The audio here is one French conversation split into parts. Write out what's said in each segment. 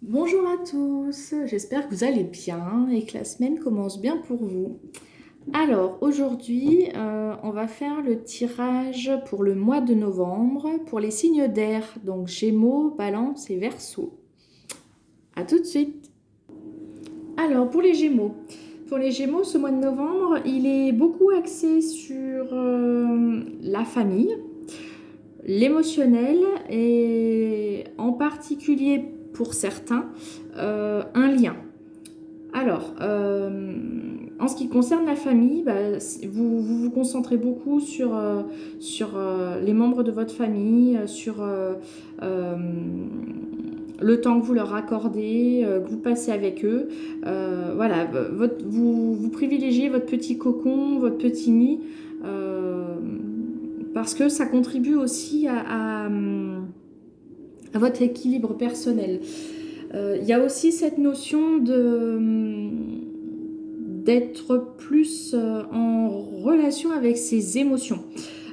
Bonjour à tous, j'espère que vous allez bien et que la semaine commence bien pour vous. Alors aujourd'hui, on va faire le tirage pour le mois de novembre pour les signes d'air, donc Gémeaux, Balance et Verseau. À tout de suite. Alors pour les Gémeaux. Pour les Gémeaux, ce mois de novembre, il est beaucoup axé sur la famille, l'émotionnel et en particulier pour certains, un lien. Alors, en ce qui concerne la famille, bah, vous concentrez beaucoup sur les membres de votre famille, sur euh, le temps que vous leur accordez, que vous passez avec eux. Voilà, vous privilégiez votre petit cocon, votre petit nid, euh, parce que ça contribue aussi à votre équilibre personnel. Il y a aussi cette notion d'être plus en relation avec ses émotions.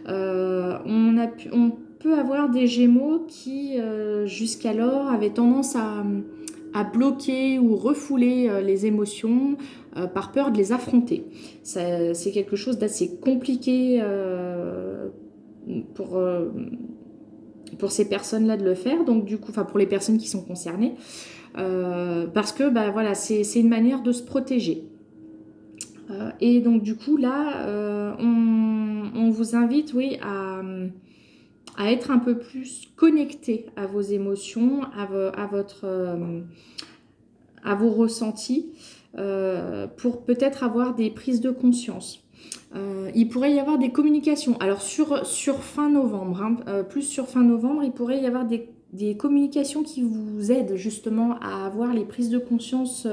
On peut avoir des Gémeaux qui, jusqu'alors, avaient tendance à bloquer ou refouler les émotions par peur de les affronter. C'est quelque chose d'assez compliqué pour, euh, pour ces personnes-là de le faire, donc du coup, enfin pour les personnes qui sont concernées. Parce que bah, voilà, c'est une manière de se protéger. Et donc du coup là, on vous invite, oui, à être un peu plus connecté à vos émotions, à vos ressentis, pour peut-être avoir des prises de conscience. Il pourrait y avoir des communications. Alors sur fin novembre, hein, plus sur fin novembre, il pourrait y avoir des communications qui vous aident justement à avoir les prises de conscience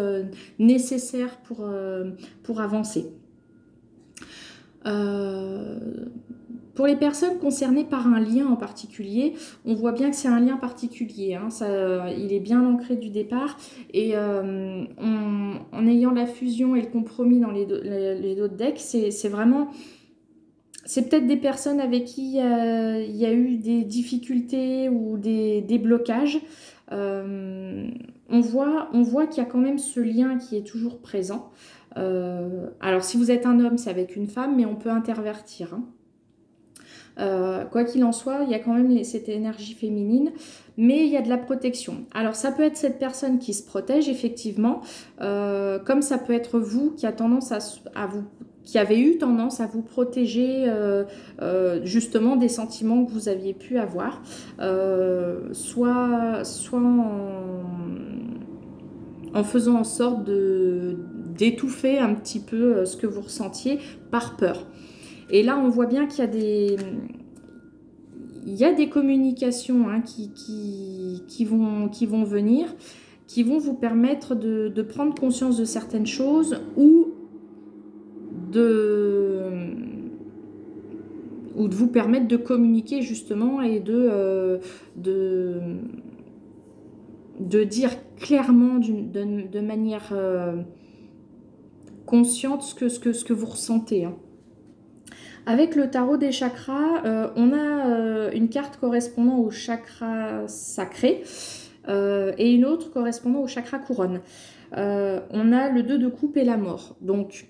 nécessaires pour avancer. Euh, pour les personnes concernées par un lien en particulier, on voit bien que c'est un lien particulier, hein, ça, il est bien ancré du départ, et en ayant la fusion et le compromis dans les autres decks, c'est vraiment, c'est peut-être des personnes avec qui il y a eu des difficultés ou des blocages. Euh, on voit qu'il y a quand même ce lien qui est toujours présent. Alors si vous êtes un homme, c'est avec une femme, mais on peut intervertir, hein. Quoi qu'il en soit, il y a quand même cette énergie féminine, mais il y a de la protection. Alors ça peut être cette personne qui se protège effectivement, comme ça peut être vous qui a tendance à vous, qui avez eu tendance à vous protéger justement des sentiments que vous aviez pu avoir, soit en faisant en sorte d'étouffer un petit peu ce que vous ressentiez par peur. Et là, on voit bien qu'il y a il y a des communications, hein, qui vont venir, qui vont vous permettre de prendre conscience de certaines choses de, ou de vous permettre de communiquer justement et de, de dire clairement de manière consciente ce que vous ressentez, hein. Avec le tarot des chakras, on a une carte correspondant au chakra sacré et une autre correspondant au chakra couronne. On a le 2 de coupe et la mort. Donc,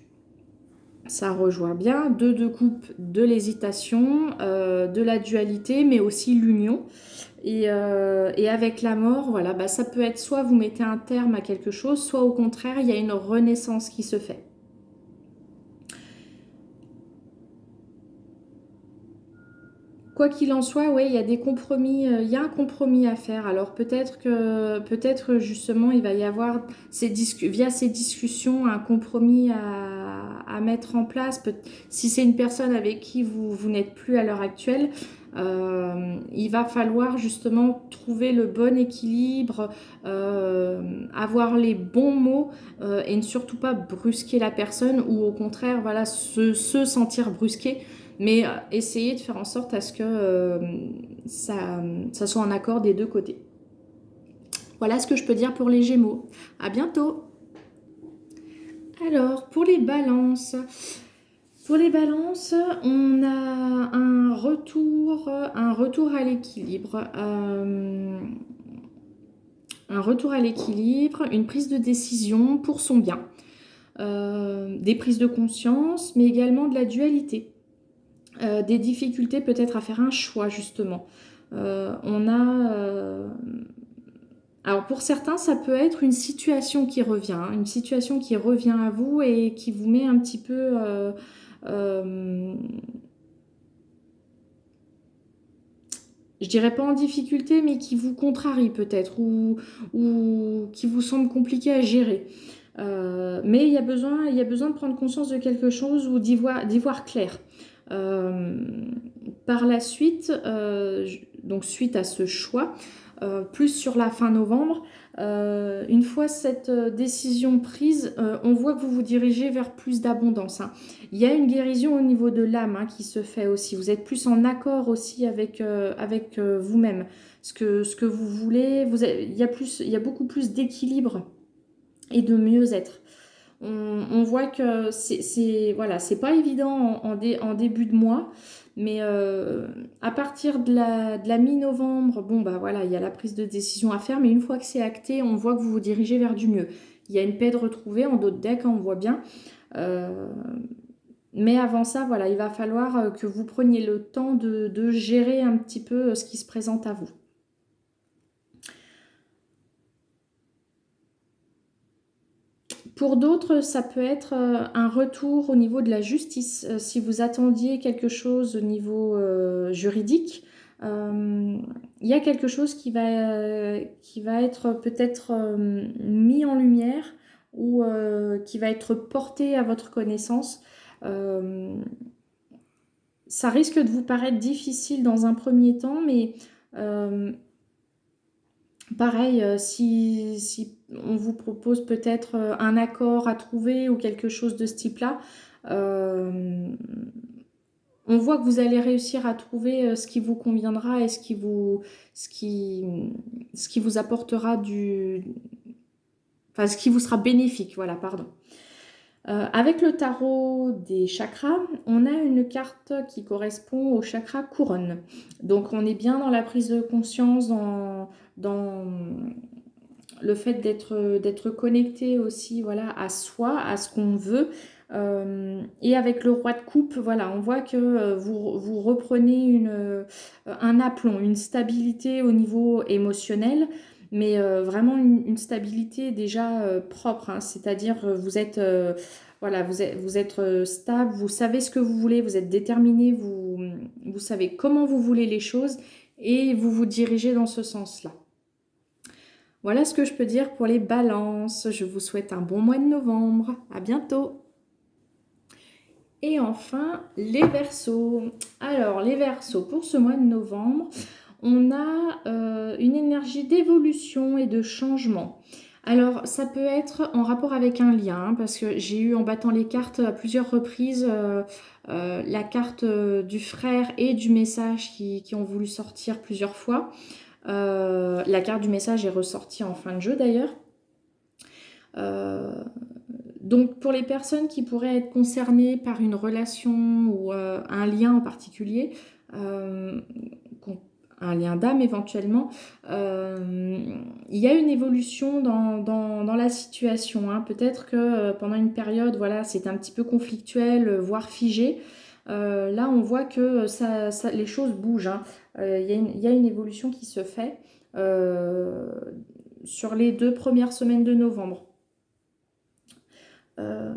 ça rejoint bien 2 de coupe, de l'hésitation, de la dualité, mais aussi l'union. Et avec la mort, voilà, bah, ça peut être soit vous mettez un terme à quelque chose, soit au contraire, il y a une renaissance qui se fait. Quoi qu'il en soit, oui, il y a des compromis, il y a un compromis à faire. Alors peut-être justement il va y avoir via ces discussions un compromis à mettre en place. Si c'est une personne avec qui vous n'êtes plus à l'heure actuelle, il va falloir justement trouver le bon équilibre, avoir les bons mots et ne surtout pas brusquer la personne ou au contraire voilà se sentir brusqué, mais essayer de faire en sorte à ce que ça soit en accord des deux côtés. Voilà ce que je peux dire pour les Gémeaux. À bientôt. Alors, pour les balances, on a un retour à l'équilibre. un retour à l'équilibre, une prise de décision pour son bien. Des prises de conscience, mais également de la dualité. Des difficultés peut-être à faire un choix justement. On a... Alors pour certains, ça peut être une situation qui revient, hein, une situation qui revient à vous et qui vous met un petit peu... euh, je dirais pas en difficulté, mais qui vous contrarie peut-être ou qui vous semble compliqué à gérer. Mais il y a besoin de prendre conscience de quelque chose ou d'y voir clair. Euh, Par la suite, donc suite à ce choix, plus sur la fin novembre, une fois cette décision prise, on voit que vous vous dirigez vers plus d'abondance, hein. Il y a une guérison au niveau de l'âme, hein, qui se fait aussi. Vous êtes plus en accord aussi avec vous-même. Ce que vous voulez, il y a beaucoup plus d'équilibre et de mieux-être. On voit que voilà, c'est pas évident en début de mois, mais à partir de la mi-novembre, bon bah voilà, il y a la prise de décision à faire, mais une fois que c'est acté, on voit que vous vous dirigez vers du mieux. Il y a une paix de retrouver en d'autres decks, on voit bien. Euh, mais avant ça, voilà, il va falloir que vous preniez le temps de gérer un petit peu ce qui se présente à vous. Pour d'autres, ça peut être un retour au niveau de la justice. Si vous attendiez quelque chose au niveau juridique, il y a quelque chose qui va être peut-être mis en lumière ou qui va être porté à votre connaissance. Euh, Ça risque de vous paraître difficile dans un premier temps, mais euh, pareil, si on vous propose peut-être un accord à trouver ou quelque chose de ce type-là, euh, on voit que vous allez réussir à trouver ce qui vous conviendra et ce ce qui vous apportera enfin, ce qui vous sera bénéfique, voilà, pardon. Avec le tarot des chakras, on a une carte qui correspond au chakra couronne. Donc on est bien dans la prise de conscience, dans le fait d'être connecté aussi, voilà, à soi, à ce qu'on veut. Et avec le roi de coupe, voilà, on voit que vous reprenez un aplomb, une stabilité au niveau émotionnel, mais vraiment une stabilité déjà propre, hein. C'est-à-dire vous êtes, voilà, vous êtes stable, vous savez ce que vous voulez, vous êtes déterminé, vous savez comment vous voulez les choses et vous vous dirigez dans ce sens-là. Voilà ce que je peux dire pour les balances. Je vous souhaite un bon mois de novembre. À bientôt. Et enfin, les Verseaux. Alors, les Verseaux, pour ce mois de novembre, on a une énergie d'évolution et de changement. Alors, ça peut être en rapport avec un lien, hein, parce que j'ai eu en battant les cartes à plusieurs reprises la carte du frère et du message qui ont voulu sortir plusieurs fois. La carte du message est ressortie en fin de jeu d'ailleurs. Euh, donc pour les personnes qui pourraient être concernées par une relation ou un lien en particulier, euh, un lien d'âme éventuellement, il y a une évolution dans la situation, hein. Peut-être que pendant une période, voilà, c'est un petit peu conflictuel, voire figé. Là, on voit que les choses bougent, hein. Il y a une évolution qui se fait euh, sur les 2 premières semaines de novembre. Euh,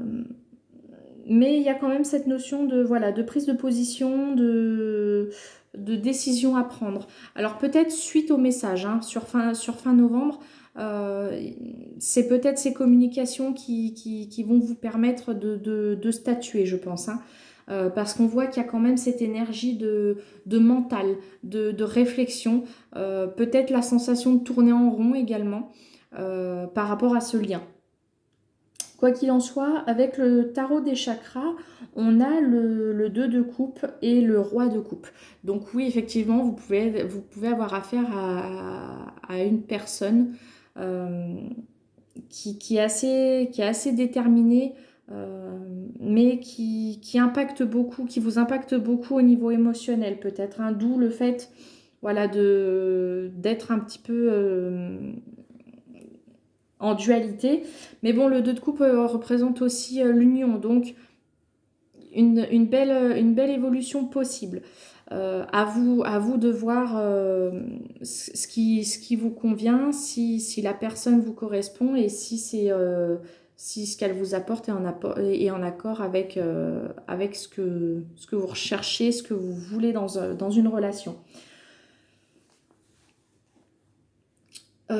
mais il y a quand même cette notion de, voilà, de prise de position, de décision à prendre. Alors peut-être suite au message, hein, sur fin novembre, c'est peut-être ces communications qui vont vous permettre de statuer, je pense, hein. Parce qu'on voit qu'il y a quand même cette énergie de mental, de réflexion, peut-être la sensation de tourner en rond également par rapport à ce lien. Quoi qu'il en soit, avec le tarot des chakras, on a le 2 de coupe et le roi de coupe. Donc oui, effectivement, vous pouvez avoir affaire à une personne euh, qui est assez déterminée, mais qui impacte beaucoup, qui vous impacte beaucoup au niveau émotionnel peut-être, hein. D'où le fait, voilà, d'être un petit peu en dualité. Mais bon, le 2 de coupe représente aussi l'union, donc une belle évolution possible. À vous de voir ce qui vous convient, si la personne vous correspond et si ce qu'elle vous apporte est en accord avec ce que vous recherchez, ce que vous voulez dans une relation.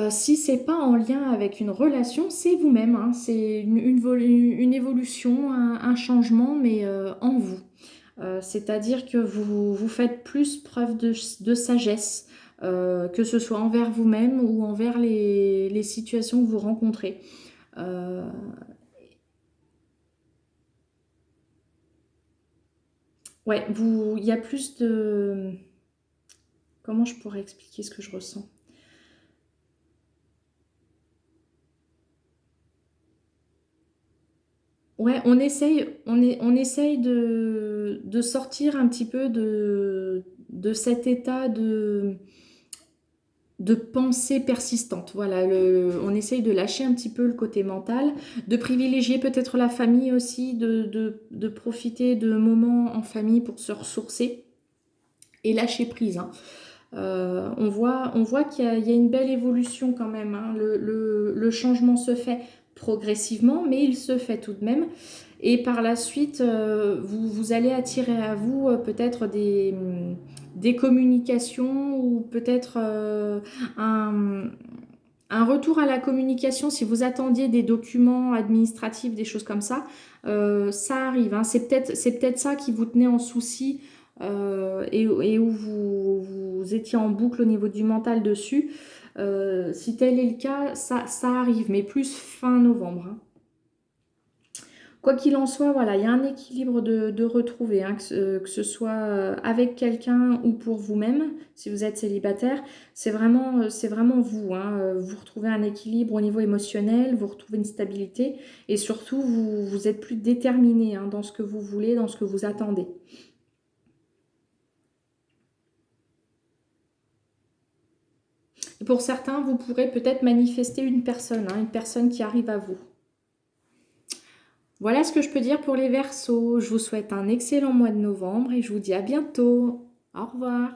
Si c'est pas en lien avec une relation, c'est vous-même, hein, c'est une évolution, un changement, mais en vous. C'est-à-dire que vous faites plus preuve de sagesse, que ce soit envers vous-même ou envers les situations que vous rencontrez. Euh, ouais, il y a plus de... Comment je pourrais expliquer ce que je ressens? Ouais, on essaye de sortir un petit peu de cet état de pensée persistante. Voilà, on essaye de lâcher un petit peu le côté mental, de privilégier peut-être la famille aussi, de profiter de moments en famille pour se ressourcer et lâcher prise, hein. On voit il y a une belle évolution quand même, hein. Le changement se fait progressivement, mais il se fait tout de même. Et par la suite, vous allez attirer à vous peut-être des communications ou peut-être un, un retour à la communication. Si vous attendiez des documents administratifs, des choses comme ça arrive, hein. C'est peut-être ça qui vous tenait en souci et où vous étiez en boucle au niveau du mental dessus. Si tel est le cas, ça arrive, mais plus fin novembre, hein. Quoi qu'il en soit, voilà, il y a un équilibre de retrouver, hein, que ce soit avec quelqu'un ou pour vous-même, si vous êtes célibataire, c'est vraiment vous, hein. Vous retrouvez un équilibre au niveau émotionnel, vous retrouvez une stabilité et surtout, vous êtes plus déterminé, hein, dans ce que vous voulez, dans ce que vous attendez. Et pour certains, vous pourrez peut-être manifester une personne, hein, une personne qui arrive à vous. Voilà ce que je peux dire pour les Verseaux. Je vous souhaite un excellent mois de novembre et je vous dis à bientôt. Au revoir.